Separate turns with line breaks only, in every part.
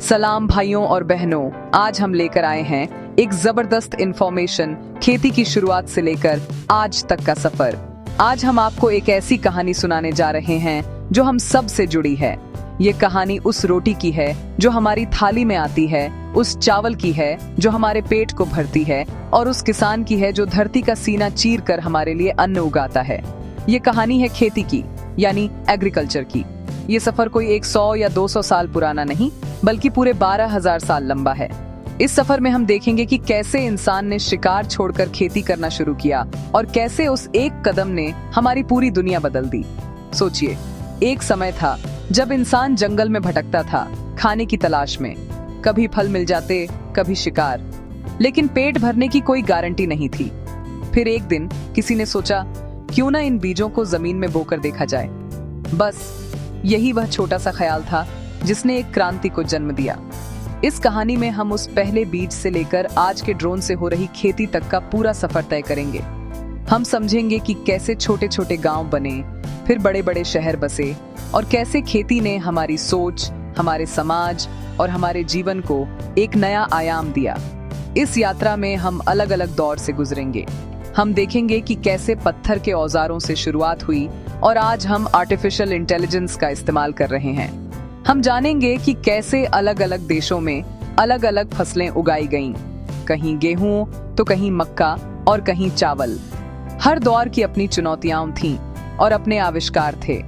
सलाम भाइयों और बहनों, आज हम लेकर आए हैं एक जबरदस्त इंफॉर्मेशन, खेती की शुरुआत से लेकर आज तक का सफर। आज हम आपको एक ऐसी कहानी सुनाने जा रहे हैं जो हम सब से जुड़ी है। ये कहानी उस रोटी की है जो हमारी थाली में आती है, उस चावल की है जो हमारे पेट को भरती है, और उस किसान की है जो धरती का सीना चीर कर हमारे लिए अन्न उगाता है। ये कहानी है खेती की, यानी एग्रीकल्चर की। ये सफर कोई 100 या 200 साल पुराना नहीं, बल्कि पूरे 12,000 साल लंबा है। इस सफर में हम देखेंगे कि कैसे इंसान ने शिकार छोड़कर खेती करना शुरू किया और कैसे उस एक कदम ने हमारी पूरी दुनिया बदल दी। सोचिए, एक समय था जब इंसान जंगल में भटकता था, खाने की तलाश में। कभी फल मिल जाते, कभी शिकार, लेकिन पेट भरने की कोई गारंटी नहीं थी। फिर एक दिन किसी ने सोचा, क्यों ना इन बीजों को जमीन में बोकर देखा जाए। बस यही वह छोटा सा ख्याल था जिसने एक क्रांति को जन्म दिया। इस कहानी में हम उस पहले बीज से लेकर आज के ड्रोन से हो रही खेती तक का पूरा सफर तय करेंगे। हम समझेंगे कि कैसे छोटे छोटे गांव बने, फिर बड़े बड़े शहर बसे, और कैसे खेती ने हमारी सोच, हमारे समाज और हमारे जीवन को एक नया आयाम दिया। इस यात्रा में हम अलग अलग दौर से गुजरेंगे। हम देखेंगे कि कैसे पत्थर के औजारों से शुरुआत हुई और आज हम आर्टिफिशियल इंटेलिजेंस का इस्तेमाल कर रहे हैं। हम जानेंगे कि कैसे अलग अलग देशों में अलग अलग फसलें उगाई गईं, कहीं गेहूं तो कहीं मक्का और कहीं चावल। हर दौर की अपनी चुनौतियां थीं और अपने आविष्कार थे।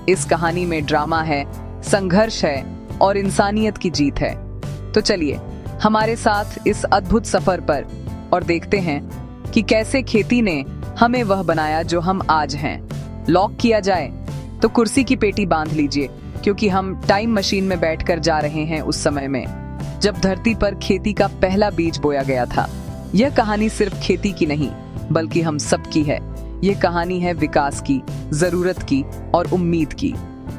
इस कहानी में ड्रामा है, संघर्ष है और इंसानियत की जीत है। तो चलिए हमारे साथ इस अद्भुत सफर पर और देखते हैं कि कैसे खेती ने हमें वह बनाया जो हम आज हैं। लॉक किया जाए तो कुर्सी की पेटी बांध लीजिए, क्योंकि हम टाइम मशीन में बैठकर जा रहे हैं उस समय में जब धरती पर खेती का पहला बीज बोया गया था। यह कहानी सिर्फ खेती की नहीं, बल्कि हम सब की है। यह कहानी है विकास की, जरूरत की और उम्मीद की।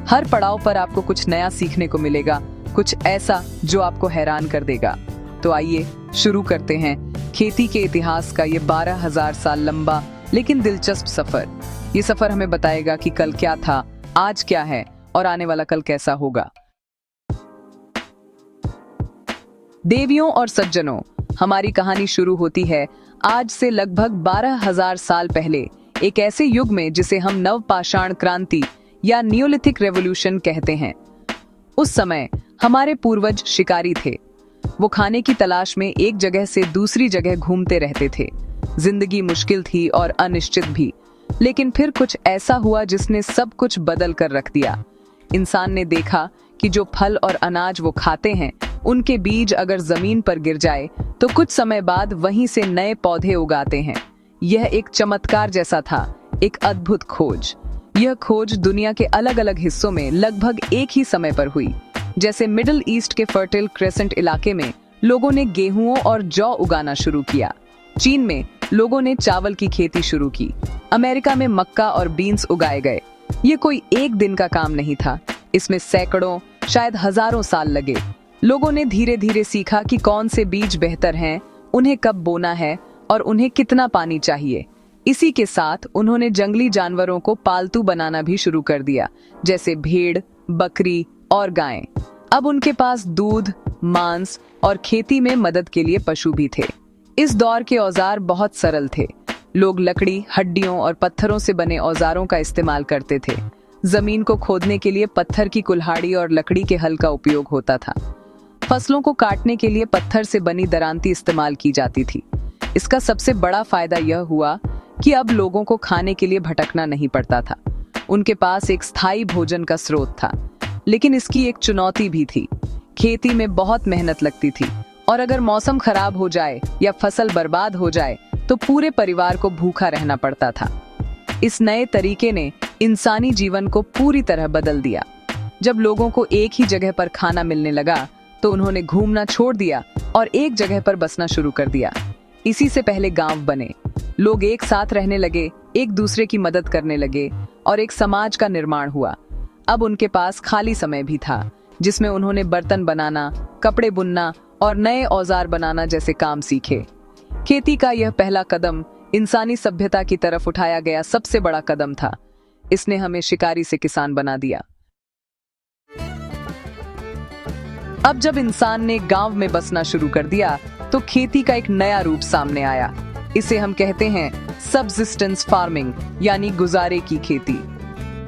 हर पड़ाव पर आपको कुछ नया सीखने को मिलेगा, कुछ ऐसा जो आपको हैरान कर देगा। तो आइए शुरू करते हैं खेती के इतिहास का ये 12,000 साल लंबा लेकिन दिलचस्प सफर। ये सफर हमें बताएगा कि कल क्या था, आज क्या है और आने वाला कल कैसा होगा। देवियों और सज्जनों, हमारी कहानी शुरू होती है आज से लगभग 12,000 साल पहले, एक ऐसे युग में जिसे हम नवपाषाण क्रांति या नियोलिथिक रेवोल्यूशन कहते हैं। उस समय हमारे पूर्वज शिकारी थे। वो खाने की तलाश में एक जगह से दूसरी जगह घूमते रहते थे। जिंदगी मुश्किल थी और अनिश्चित भी, लेकिन फिर कुछ ऐसा हुआ जिसने सब कुछ बदल कर रख दिया। इंसान ने देखा कि जो फल और अनाज वो खाते हैं, उनके बीज अगर जमीन पर गिर जाए तो कुछ समय बाद वहीं से नए पौधे उगाते हैं। यह एक चमत्कार जैसा था, एक अद्भुत खोज। यह खोज दुनिया के अलग अलग हिस्सों में लगभग एक ही समय पर हुई। जैसे मिडिल ईस्ट के फर्टाइल क्रेसेंट इलाके में लोगों ने गेहूं और जौ उगाना शुरू किया। चीन में लोगों ने चावल की खेती शुरू की। अमेरिका में मक्का और बीन्स उगाए गए। ये कोई एक दिन का काम नहीं था, इसमें सैकड़ों, शायद हजारों साल लगे। लोगों ने धीरे धीरे सीखा कि कौन से बीज बेहतर हैं, उन्हें कब बोना है और उन्हें कितना पानी चाहिए। इसी के साथ उन्होंने जंगली जानवरों को पालतू बनाना भी शुरू कर दिया, जैसे भेड़, बकरी और गायें। अब उनके पास दूध, मांस और खेती में मदद के लिए पशु भी थे। इस दौर के औजार बहुत सरल थे। लोग लकड़ी, हड्डियों और पत्थरों से बने औजारों का इस्तेमाल करते थे। जमीन को खोदने के लिए पत्थर की कुल्हाड़ी और लकड़ी के हल का उपयोग होता था। फसलों को काटने के लिए पत्थर से बनी दरांती इस्तेमाल की जाती थी। इसका सबसे बड़ा फायदा यह हुआ कि अब लोगों को खाने के लिए भटकना नहीं पड़ता था। उनके पास एक स्थायी भोजन का स्रोत था। लेकिन इसकी एक चुनौती भी थी। खेती में बहुत मेहनत लगती थी, और अगर मौसम खराब हो जाए या फसल बर्बाद हो जाए तो पूरे परिवार को भूखा रहना पड़ता था। इस नए तरीके ने इंसानी जीवन को पूरी तरह बदल दिया। जब लोगों को एक ही जगह पर खाना मिलने लगा तो उन्होंने घूमना छोड़ दिया और एक जगह पर बसना शुरू कर दिया। इसी से पहले गांव बने। लोग एक साथ रहने लगे, एक दूसरे की मदद करने लगे और एक समाज का निर्माण हुआ। अब उनके पास खाली समय भी था, जिसमें उन्होंने बर्तन बनाना, कपड़े बुनना और नए औजार बनाना जैसे काम सीखे। खेती का यह पहला कदम इंसानी सभ्यता की तरफ उठाया गया सबसे बड़ा कदम था। इसने हमें शिकारी से किसान बना दिया। अब जब इंसान ने गांव में बसना शुरू कर दिया तो खेती का एक नया रूप सामने आया। इसे हम कहते हैं सबसिस्टेंस फार्मिंग, यानी गुजारे की खेती।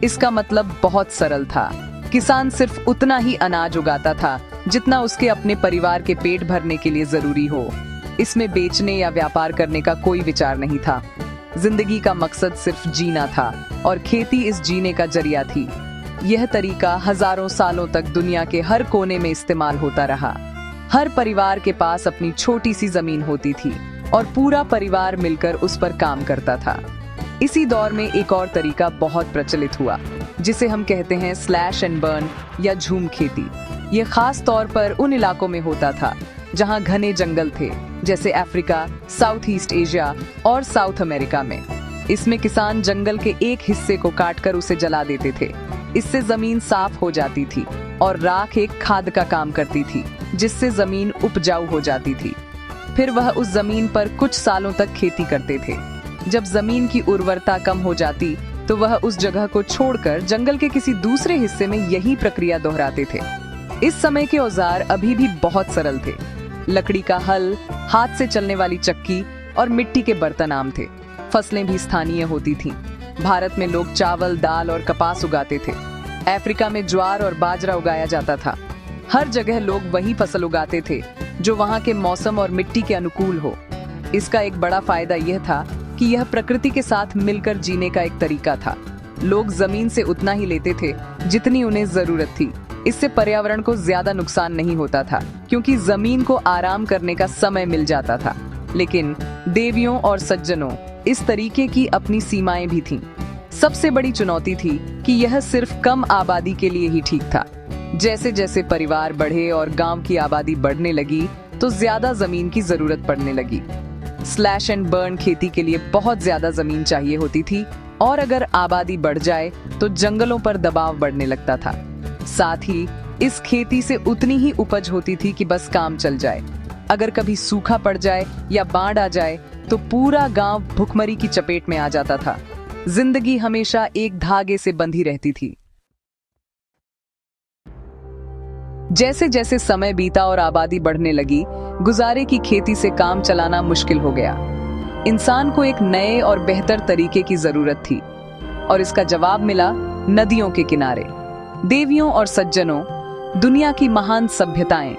इसका मतलब बहुत सरल था। किसान सिर्फ उतना ही अनाज उगाता था जितना उसके अपने परिवार के पेट भरने के लिए जरूरी हो। इसमें बेचने या व्यापार करने का कोई विचार नहीं था। जिंदगी का मकसद सिर्फ जीना था और खेती इस जीने का जरिया थी। यह तरीका हजारों सालों तक दुनिया के हर कोने में इस्तेमाल होता रहा। हर परिवार के पास अपनी छोटी सी जमीन होती थी और पूरा परिवार मिलकर उस पर काम करता था। इसी दौर में एक और तरीका बहुत प्रचलित हुआ, जिसे हम कहते हैं स्लैश एंड बर्न या झूम खेती। ये खास तौर पर उन इलाकों में होता था जहां घने जंगल थे, जैसे अफ्रीका, साउथ ईस्ट एशिया और साउथ अमेरिका में। इसमें किसान जंगल के एक हिस्से को काटकर उसे जला देते थे। इससे जमीन साफ हो जाती थी और राख एक खाद का काम करती थी, जिससे जमीन उपजाऊ हो जाती थी। फिर वह उस जमीन पर कुछ सालों तक खेती करते थे। जब जमीन की उर्वरता कम हो जाती तो वह उस जगह को छोड़कर जंगल के किसी दूसरे हिस्से में यही प्रक्रिया दोहराते थे। इस समय के औजार अभी भी बहुत सरल थे। लकड़ी का हल, हाथ से चलने वाली चक्की और मिट्टी के बर्तन आम थे। फसलें भी स्थानीय होती थीं। भारत में लोग चावल, दाल और कपास उगाते थे। अफ्रीका में ज्वार और बाजरा उगाया जाता था। हर जगह लोग वही फसल उगाते थे जो वहाँ के मौसम और मिट्टी के अनुकूल हो। इसका एक बड़ा फायदा यह था कि यह प्रकृति के साथ मिलकर जीने का एक तरीका था। लोग जमीन से उतना ही लेते थे जितनी उन्हें जरूरत थी। इससे पर्यावरण को ज्यादा नुकसान नहीं होता था, क्योंकि जमीन को आराम करने का समय मिल जाता था। लेकिन देवियों और सज्जनों, इस तरीके की अपनी सीमाएं भी थीं। सबसे बड़ी चुनौती थी कि यह सिर्फ कम आबादी के लिए ही ठीक था। जैसे जैसे परिवार बढ़े और गांव की आबादी बढ़ने लगी तो ज्यादा जमीन की जरूरत पड़ने लगी। स्लैश एंड बर्न खेती के लिए बहुत ज्यादा जमीन चाहिए होती थी और अगर आबादी बढ़ जाए तो जंगलों पर दबाव बढ़ने लगता था। साथ ही इस खेती से उतनी ही उपज होती थी कि बस काम चल जाए। अगर कभी सूखा पड़ जाए या बाढ़ आ जाए तो पूरा गांव भुखमरी की चपेट में आ जाता था। जिंदगी हमेशा एक धागे से बंधी रहती थी। जैसे जैसे समय बीता और आबादी बढ़ने लगी, गुजारे की खेती से काम चलाना मुश्किल हो गया। इंसान को एक नए और बेहतर तरीके की जरूरत थी और इसका जवाब मिला नदियों के किनारे। देवियों और सज्जनों, दुनिया की महान सभ्यताएं,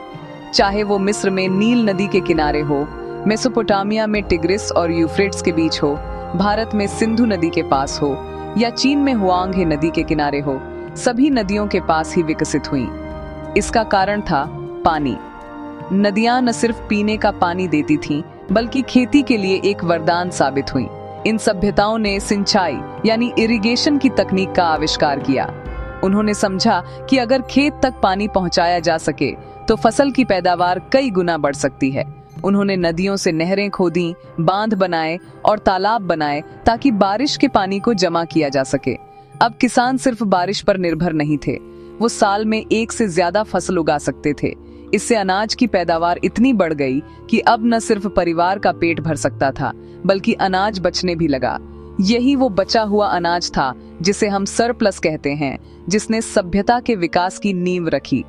चाहे वो मिस्र में नील नदी के किनारे हो, मेसोपोटामिया में टिग्रिस और यूफ्रेट्स के बीच हो, भारत में सिंधु नदी के पास हो या चीन में हुआंग नदी के किनारे हो, सभी नदियों के पास ही विकसित हुईं। इसका कारण था पानी। नदियां न सिर्फ पीने का पानी देती थीं, बल्कि खेती के लिए एक वरदान साबित हुईं। इन सभ्यताओं ने सिंचाई यानी इरिगेशन की तकनीक का आविष्कार किया। उन्होंने समझा कि अगर खेत तक पानी पहुंचाया जा सके तो फसल की पैदावार कई गुना बढ़ सकती है। उन्होंने नदियों से नहरें खोदी, बांध बनाए और तालाब बनाए ताकि बारिश के पानी को जमा किया जा सके। अब किसान सिर्फ बारिश पर निर्भर नहीं थे, वो साल में एक से ज्यादा फसल उगा सकते थे। इससे अनाज की पैदावार इतनी बढ़ गई कि अब न सिर्फ परिवार का पेट भर सकता था, बल्कि अनाज बचने भी लगा। यही वो बचा हुआ अनाज था जिसे हम सरप्लस कहते हैं, जिसने सभ्यता के विकास की नींव रखी।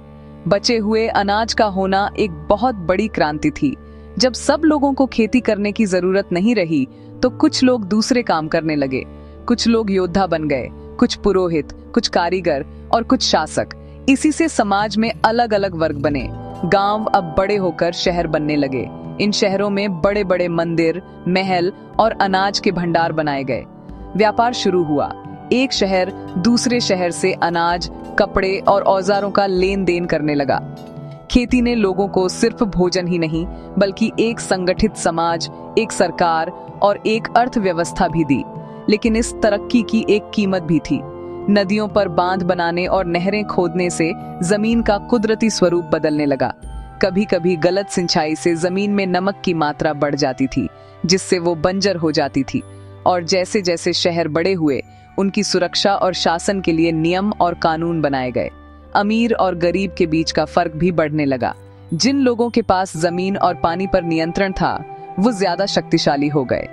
बचे हुए अनाज का होना एक बहुत बड़ी क्रांति थी। जब सब लोगों को खेती करने की जरूरत नहीं रही तो कुछ लोग दूसरे काम करने लगे। कुछ लोग योद्धा बन गए, कुछ पुरोहित, कुछ कारीगर और कुछ शासक। इसी से समाज में अलग अलग वर्ग बने। गांव अब बड़े होकर शहर बनने लगे। इन शहरों में बड़े बड़े मंदिर, महल और अनाज के भंडार बनाए गए। व्यापार शुरू हुआ। एक शहर दूसरे शहर से अनाज, कपड़े और औजारों का लेन देन करने लगा। खेती ने लोगों को सिर्फ भोजन ही नहीं, बल्कि एक संगठित समाज, एक सरकार और एक अर्थव्यवस्था भी दी। लेकिन इस तरक्की की एक कीमत भी थी। नदियों पर बांध बनाने और नहरें खोदने से जमीन का कुदरती स्वरूप बदलने लगा। कभी कभी गलत सिंचाई से जमीन में नमक की मात्रा बढ़ जाती थी, जिससे वो बंजर हो जाती थी। और जैसे जैसे शहर बड़े हुए, उनकी सुरक्षा और शासन के लिए नियम और कानून बनाए गए। अमीर और गरीब के बीच का फर्क भी बढ़ने लगा। जिन लोगों के पास जमीन और पानी पर नियंत्रण था, वो ज्यादा शक्तिशाली हो गए।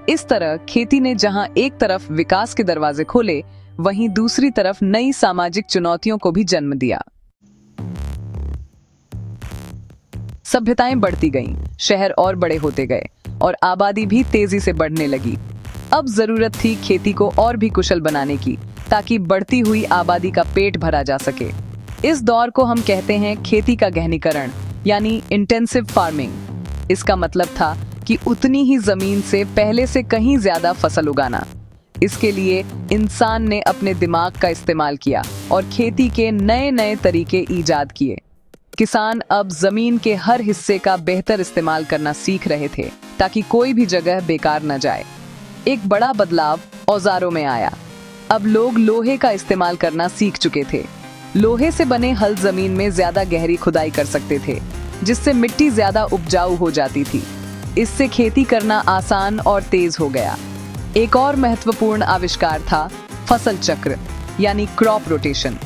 इस तरह खेती ने जहां एक तरफ विकास के दरवाजे खोले, वहीं दूसरी तरफ नई सामाजिक चुनौतियों को भी जन्म दिया। सभ्यताएं बढ़ती गईं, शहर और बड़े होते गए और आबादी भी तेजी से बढ़ने लगी। अब जरूरत थी खेती को और भी कुशल बनाने की, ताकि बढ़ती हुई आबादी का पेट भरा जा सके। इस दौर को हम कहते हैं खेती का गहनीकरण, यानी इंटेंसिव फार्मिंग। इसका मतलब था कि उतनी ही जमीन से पहले से कहीं ज्यादा फसल उगाना। इसके लिए इंसान ने अपने दिमाग का इस्तेमाल किया और खेती के नए नए तरीके ईजाद किए। किसान अब जमीन के हर हिस्से का बेहतर इस्तेमाल करना सीख रहे थे, ताकि कोई भी जगह बेकार न जाए। एक बड़ा बदलाव औजारों में आया। अब लोग लोहे का इस्तेमाल करना सीख चुके थे। लोहे से बने हल जमीन में ज्यादा गहरी खुदाई कर सकते थे, जिससे मिट्टी ज्यादा उपजाऊ हो जाती थी। इससे खेती करना आसान और तेज हो गया। एक और महत्वपूर्ण आविष्कार था फसल चक्र, यानी क्रॉप रोटेशन।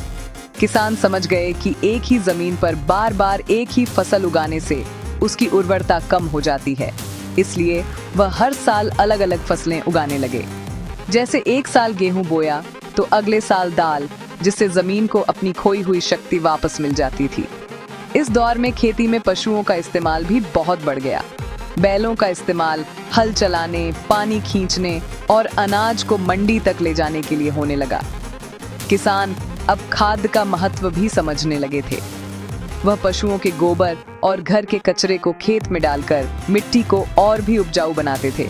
किसान समझ गए कि एक ही जमीन पर बार बार एक ही फसल उगाने से उसकी उर्वरता कम हो जाती है। इसलिए वह हर साल अलग अलग फसलें उगाने लगे। जैसे एक साल गेहूं बोया तो अगले साल दाल, जिससे जमीन को अपनी खोई हुई शक्ति वापस मिल जाती थी। इस दौर में खेती में पशुओं का इस्तेमाल भी बहुत बढ़ गया। बैलों का इस्तेमाल हल चलाने, पानी खींचने और अनाज को मंडी तक ले जाने के लिए होने लगा। किसान अब खाद का महत्व भी समझने लगे थे। वह पशुओं के गोबर और घर के कचरे को खेत में डालकर मिट्टी को और भी उपजाऊ बनाते थे।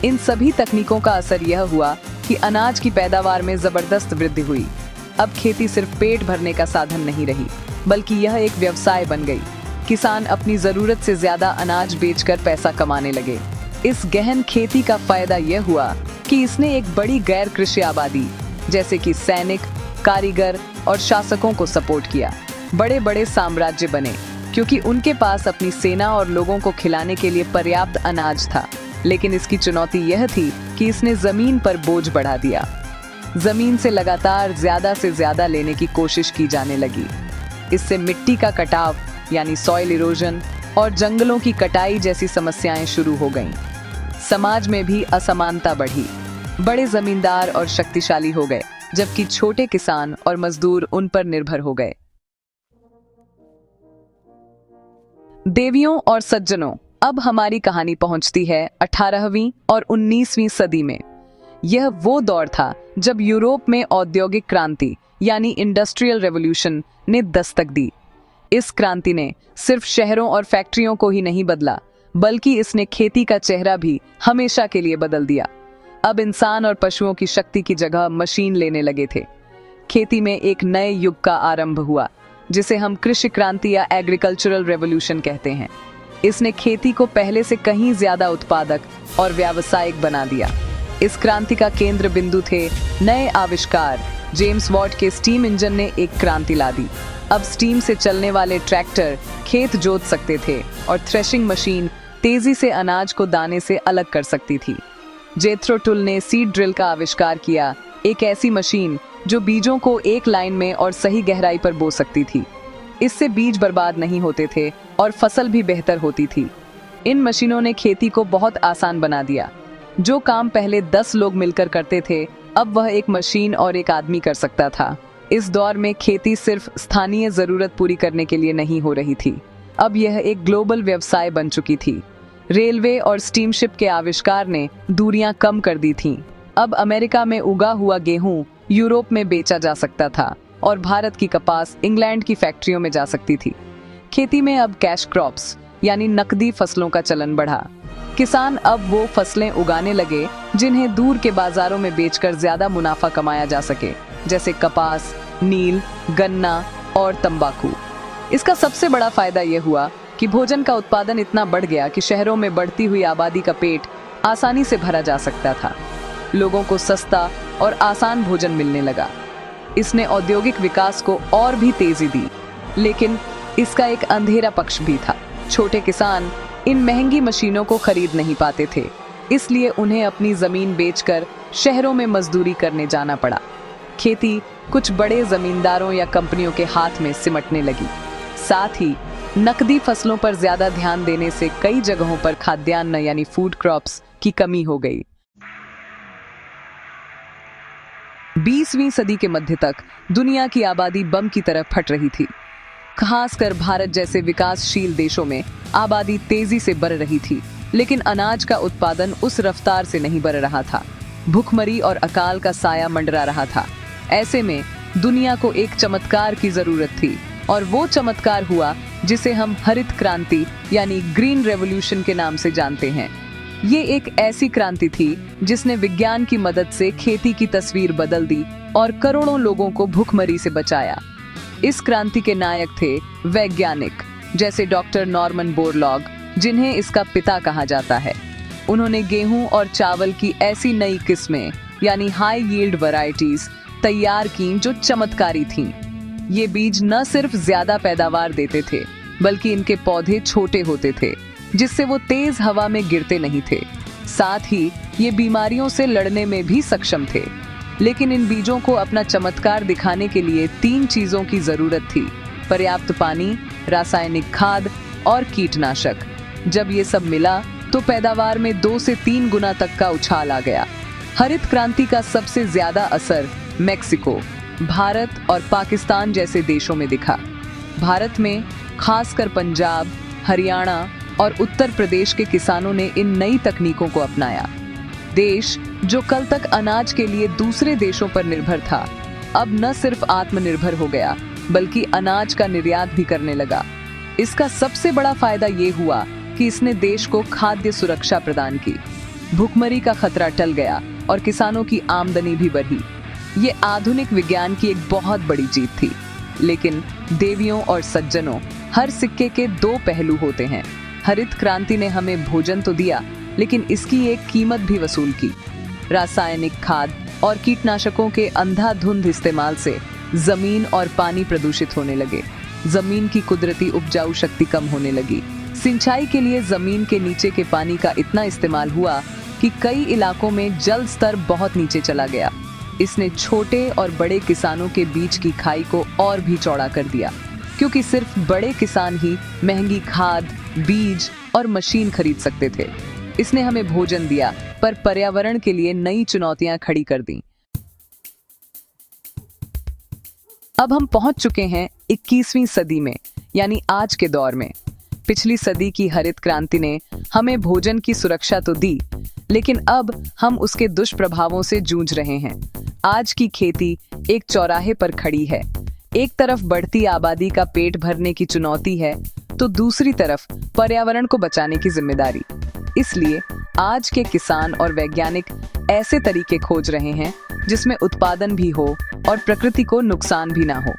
इन सभी तकनीकों का असर यह हुआ कि अनाज की पैदावार में जबरदस्त वृद्धि हुई। अब खेती सिर्फ पेट भरने का साधन नहीं रही, बल्कि यह एक व्यवसाय बन गई। किसान अपनी जरूरत से ज्यादा अनाज बेचकर पैसा कमाने लगे। इस गहन खेती का फायदा यह हुआ कि इसने एक बड़ी गैर कृषि आबादी, जैसे कि सैनिक, कारीगर और शासकों को सपोर्ट किया। बड़े बड़े साम्राज्य बने, क्योंकि उनके पास अपनी सेना और लोगों को खिलाने के लिए पर्याप्त अनाज था। लेकिन इसकी चुनौती यह थी कि इसने जमीन पर बोझ बढ़ा दिया। जमीन से लगातार ज्यादा से ज्यादा लेने की कोशिश की जाने लगी। इससे मिट्टी का कटाव, यानी सॉइल इरोजन, और जंगलों की कटाई जैसी समस्याएं शुरू हो गईं। समाज में भी असमानता बढ़ी। बड़े जमींदार और शक्तिशाली हो गए, जबकि छोटे किसान और मजदूर उन पर निर्भर हो गए। देवियों और सज्जनों, अब हमारी कहानी पहुंचती है 18वीं और 19वीं सदी में। यह वो दौर था जब यूरोप में औद्योगिक क्रांति, यानी इंडस्ट्रियल रेवोल्यूशन, ने दस्तक दी। इस क्रांति ने सिर्फ शहरों और फैक्ट्रियों को ही नहीं बदला, बल्कि इसने खेती का चेहरा भी हमेशा के लिए बदल दिया। अब इंसान और पशुओं की शक्ति की जगह मशीन लेने लगे थे। खेती में एक नए युग का आरंभ हुआ, जिसे हम कृषि क्रांति या एग्रीकल्चरल रेवोल्यूशन कहते हैं। इसने खेती को पहले से कहीं ज्यादा उत्पादक और व्यावसायिक बना दिया। इस क्रांति का केंद्र बिंदु थे नए आविष्कार। जेम्स वॉट के स्टीम इंजन ने एक क्रांति ला दी। अब स्टीम से चलने वाले ट्रैक्टर खेत जोत सकते थे और थ्रेशिंग मशीन तेजी से अनाज को दाने से अलग कर सकती थी। जेथरो टुल ने सीड ड्रिल का आविष्कार किया, एक ऐसी मशीन जो बीजों को एक लाइन में और सही गहराई पर बो सकती थी। इससे बीज बर्बाद नहीं होते थे और फसल भी बेहतर होती थी। इन मशीनों ने खेती को बहुत आसान बना दिया। जो काम पहले 10 लोग मिलकर करते थे, अब वह एक मशीन और एक आदमी कर सकता था। इस दौर में खेती सिर्फ स्थानीय जरूरत पूरी करने के लिए नहीं हो रही थी, अब यह एक ग्लोबल व्यवसाय बन चुकी थी। रेलवे और स्टीमशिप के आविष्कार ने दूरियां कम कर दी थीं। अब अमेरिका में उगा हुआ गेहूं यूरोप में बेचा जा सकता था और भारत की कपास इंग्लैंड की फैक्ट्रियों में जा सकती थी। खेती में अब कैश क्रॉप्स, यानी नकदी फसलों का चलन बढ़ा। किसान अब वो फसलें उगाने लगे जिन्हें दूर के बाजारों में बेचकर ज्यादा मुनाफा कमाया जा सके, जैसे कपास, नील, गन्ना और तंबाकू। इसका सबसे बड़ा फायदा यह हुआ कि भोजन का उत्पादन इतना बढ़ गया कि शहरों में बढ़ती हुई आबादी का पेट आसानी से भरा जा सकता था। लोगों को सस्ता और आसान भोजन मिलने लगा। इसने औद्योगिक विकास को और भी तेजी दी, लेकिन इसका एक अंधेरा पक्ष भी था। छोटे किसान इन महंगी मशीनों को खरीद नहीं पाते थे, इसलिए उन्हें अपनी जमीन बेचकर शहरों में मजदूरी करने जाना पड़ा। खेती कुछ बड़े जमींदारों या कंपनियों के हाथ में सिमटने लगी। साथ ही नकदी फसलों पर ज्यादा ध्यान देने से कई जगहों पर खाद्यान्न, यानी फूड क्रॉप्स, की कमी हो गई। 20वीं सदी के मध्य तक दुनिया की आबादी बम की तरह फट रही थी। खासकर भारत जैसे विकासशील देशों में आबादी तेजी से बढ़ रही थी, लेकिन अनाज का उत्पादन उस रफ्तार से नहीं बढ़ रहा था। भूखमरी और अकाल का साया मंडरा रहा था। ऐसे में दुनिया को एक चमत्कार की जरूरत थी, और वो चमत्कार हुआ जिसे हम हरित क्रांति यानी ग्रीन रेवोल्यूशन के नाम से जानते हैं। ये एक ऐसी क्रांति थी जिसने विज्ञान की मदद से खेती की तस्वीर बदल दी और करोड़ों लोगों को भूखमरी से बचाया। इस क्रांति के नायक थे वैज्ञानिक जैसे डॉक्टर नॉर्मन बोरलॉग, जिन्हें इसका पिता कहा जाता है। उन्होंने गेहूं और चावल की ऐसी नई किस्में यानी हाई यील्ड वैरायटीज तैयार की जो चमत्कारी थीं। ये बीज न सिर्फ ज्यादा पैदावार देते थे, बल्कि इनके पौधे छोटे होते थे, जिससे वो तेज हवा में गिरते नहीं थे। साथ ही ये बीमारियों से लड़ने में भी सक्षम थे। लेकिन इन बीजों को अपना चमत्कार दिखाने के लिए 3 चीजों की जरूरत थी: पर्याप्त पानी, रासायनिक खाद और कीटनाशक। जब ये सब मिला तो पैदावार में 2 से 3 गुना तक का उछाल आ गया। हरित क्रांति का सबसे ज्यादा असर मेक्सिको, भारत और पाकिस्तान जैसे देशों में दिखा। भारत में खासकर पंजाब, हरियाणा और उत्तर प्रदेश के किसानों ने इन नई तकनीकों को अपनाया। देश जो कल तक अनाज के लिए दूसरे देशों पर निर्भर था, अब न सिर्फ आत्मनिर्भर हो गया, बल्कि अनाज का निर्यात भी करने लगा। इसका सबसे बड़ा फायदा ये हुआ कि इसने देश को खाद्य सुरक्षा प्रदान की। भूखमरी का खतरा टल गया और किसानों की आमदनी भी बढ़ी। ये आधुनिक विज्ञान की एक बहुत बड़ी जीत थी। लेकिन देवियों और सज्जनों, हर सिक्के के 2 पहलू होते हैं। हरित क्रांति ने हमें भोजन तो दिया, लेकिन इसकी एक कीमत भी वसूल की। रासायनिक खाद और कीटनाशकों के अंधाधुंध इस्तेमाल से जमीन और पानी प्रदूषित होने लगे। जमीन की कुदरती उपजाऊ शक्ति कम होने लगी। सिंचाई के लिए जमीन के नीचे के पानी का इतना इस्तेमाल हुआ कि कई इलाकों में जल स्तर बहुत नीचे चला गया। इसने छोटे और बड़े किसानों के बीच की खाई को और भी चौड़ा कर दिया, क्योंकि सिर्फ बड़े किसान ही महंगी खाद, बीज और मशीन खरीद सकते थे। इसने हमें भोजन दिया, पर पर्यावरण के लिए नई चुनौतियां खड़ी कर दी। अब हम पहुंच चुके हैं 21वीं सदी में, यानी आज के दौर में। पिछली सदी की हरित क्रांति ने हमें भोजन की सुरक्षा तो दी, लेकिन अब हम उसके दुष्प्रभावों से जूझ रहे हैं। आज की खेती एक चौराहे पर खड़ी है। एक तरफ बढ़ती आबादी का पेट भरने की चुनौती है, तो दूसरी तरफ पर्यावरण को बचाने की जिम्मेदारी। इसलिए आज के किसान और वैज्ञानिक ऐसे तरीके खोज रहे हैं जिसमें उत्पादन भी हो और प्रकृति को नुकसान भी ना हो।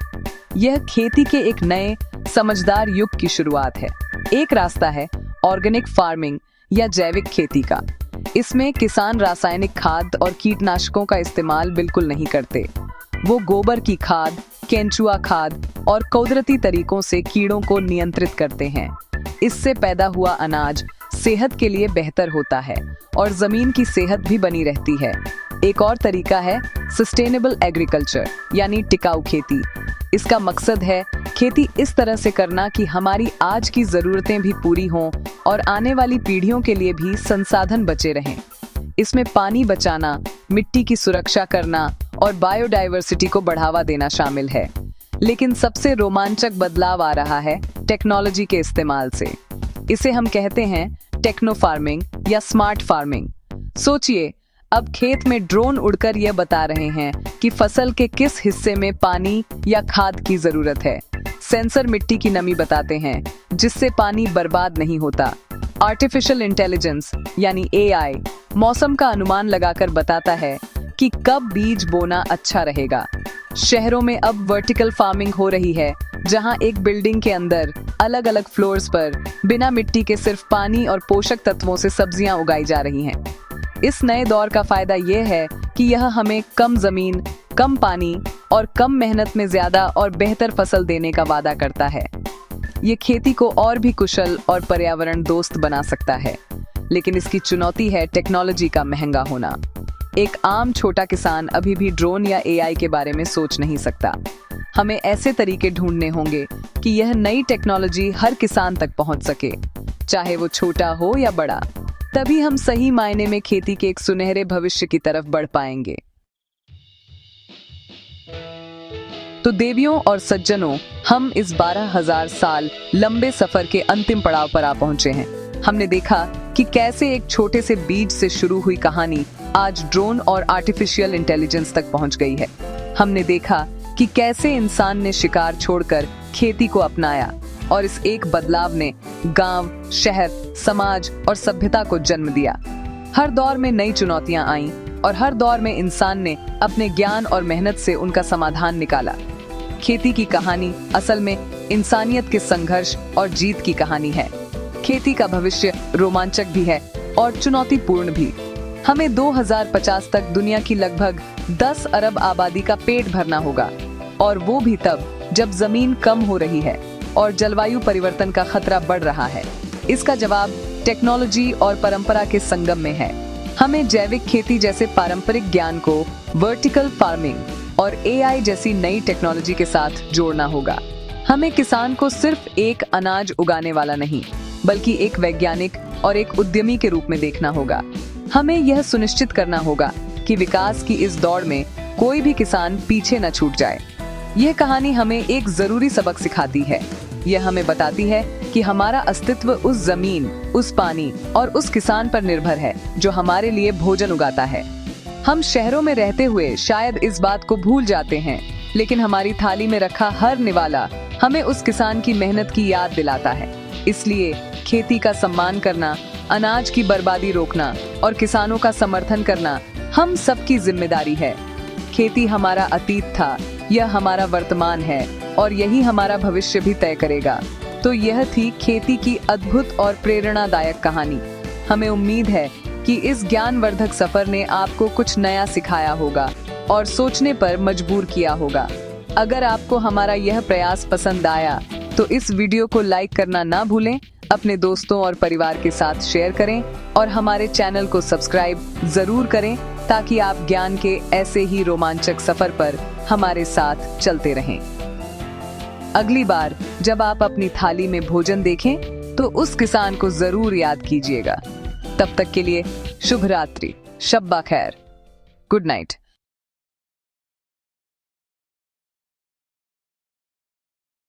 यह खेती के एक नए समझदार युग की शुरुआत है। एक रास्ता है ऑर्गेनिक फार्मिंग या जैविक खेती का। इसमें किसान रासायनिक खाद और कीटनाशकों का इस्तेमाल बिल्कुल नहीं करते। वो गोबर की खाद, केंचुआ खाद और कुदरती तरीकों से कीड़ों को नियंत्रित करते हैं। इससे पैदा हुआ अनाज सेहत के लिए बेहतर होता है और जमीन की सेहत भी बनी रहती है। एक और तरीका है सस्टेनेबल एग्रीकल्चर यानी टिकाऊ खेती। इसका मकसद है खेती इस तरह से करना कि हमारी आज की जरूरतें भी पूरी हों और आने वाली पीढ़ियों के लिए भी संसाधन बचे रहें। इसमें पानी बचाना, मिट्टी की सुरक्षा करना और बायोडायवर्सिटी को बढ़ावा देना शामिल है। लेकिन सबसे रोमांचक बदलाव आ रहा है टेक्नोलॉजी के इस्तेमाल से। इसे हम कहते हैं टेक्नो फार्मिंग या स्मार्ट फार्मिंग। सोचिए, अब खेत में ड्रोन उड़कर यह बता रहे हैं कि फसल के किस हिस्से में पानी या खाद की जरूरत है। सेंसर मिट्टी की नमी बताते हैं, जिससे पानी बर्बाद नहीं होता। आर्टिफिशियल इंटेलिजेंस यानी AI मौसम का अनुमान लगाकर बताता है कि कब बीज बोना अच्छा रहेगा। शहरों में अब वर्टिकल फार्मिंग हो रही है, जहां एक बिल्डिंग के अंदर अलग अलग फ्लोर्स पर बिना मिट्टी के सिर्फ पानी और पोषक तत्वों से सब्जियां उगाई जा रही हैं। इस नए दौर का फायदा यह है कि यह हमें कम जमीन, कम पानी और कम मेहनत में ज्यादा और बेहतर फसल देने का वादा करता है। ये खेती को और भी कुशल और पर्यावरण दोस्त बना सकता है, लेकिन इसकी चुनौती है टेक्नोलॉजी का महंगा होना। एक आम छोटा किसान अभी भी ड्रोन या AI के बारे में सोच नहीं सकता। हमें ऐसे तरीके ढूंढने होंगे कि यह नई टेक्नोलॉजी हर किसान तक पहुंच सके, चाहे वो छोटा हो या बड़ा। तभी हम सही मायने में खेती के एक सुनहरे भविष्य की तरफ बढ़ पाएंगे। तो देवियों और सज्जनों, हम इस 12,000 साल लंबे सफर के अंतिम पड़ाव पर आ पहुंचे हैं। हमने देखा कि कैसे एक छोटे से बीज से शुरू हुई कहानी आज ड्रोन और आर्टिफिशियल इंटेलिजेंस तक पहुंच गई है। हमने देखा कि कैसे इंसान ने शिकार छोड़कर खेती को अपनाया और इस एक बदलाव ने गांव, शहर, समाज और सभ्यता को जन्म दिया। हर दौर में नई चुनौतियां आईं और हर दौर में इंसान ने अपने ज्ञान और मेहनत से उनका समाधान निकाला। खेती की कहानी असल में इंसानियत के संघर्ष और जीत की कहानी है। खेती का भविष्य रोमांचक भी है और चुनौतीपूर्ण भी। हमें 2050 तक दुनिया की लगभग 10 अरब आबादी का पेट भरना होगा, और वो भी तब जब जमीन कम हो रही है और जलवायु परिवर्तन का खतरा बढ़ रहा है। इसका जवाब टेक्नोलॉजी और परंपरा के संगम में है। हमें जैविक खेती जैसे पारंपरिक ज्ञान को वर्टिकल फार्मिंग और एआई जैसी नई टेक्नोलॉजी के साथ जोड़ना होगा। हमें किसान को सिर्फ एक अनाज उगाने वाला नहीं, बल्कि एक वैज्ञानिक और एक उद्यमी के रूप में देखना होगा। हमें यह सुनिश्चित करना होगा कि विकास की इस दौड़ में कोई भी किसान पीछे न छूट जाए। यह कहानी हमें एक जरूरी सबक सिखाती है। यह हमें बताती है कि हमारा अस्तित्व उस जमीन, उस पानी और उस किसान पर निर्भर है जो हमारे लिए भोजन उगाता है। हम शहरों में रहते हुए शायद इस बात को भूल जाते हैं, लेकिन हमारी थाली में रखा हर निवाला हमें उस किसान की मेहनत की याद दिलाता है। इसलिए खेती का सम्मान करना, अनाज की बर्बादी रोकना और किसानों का समर्थन करना हम सबकी जिम्मेदारी है। खेती हमारा अतीत था, यह हमारा वर्तमान है और यही हमारा भविष्य भी तय करेगा। तो यह थी खेती की अद्भुत और प्रेरणादायक कहानी। हमें उम्मीद है कि इस ज्ञानवर्धक सफर ने आपको कुछ नया सिखाया होगा और सोचने पर मजबूर किया होगा। अगर आपको हमारा यह प्रयास पसंद आया तो इस वीडियो को लाइक करना ना भूलें, अपने दोस्तों और परिवार के साथ शेयर करें और हमारे चैनल को सब्सक्राइब जरूर करें ताकि आप ज्ञान के ऐसे ही रोमांचक सफर पर हमारे साथ चलते रहें। अगली बार जब आप अपनी थाली में भोजन देखें तो उस किसान को जरूर याद कीजिएगा। तब तक के लिए शुभ रात्रि, शब्बा खैर, गुड नाइट।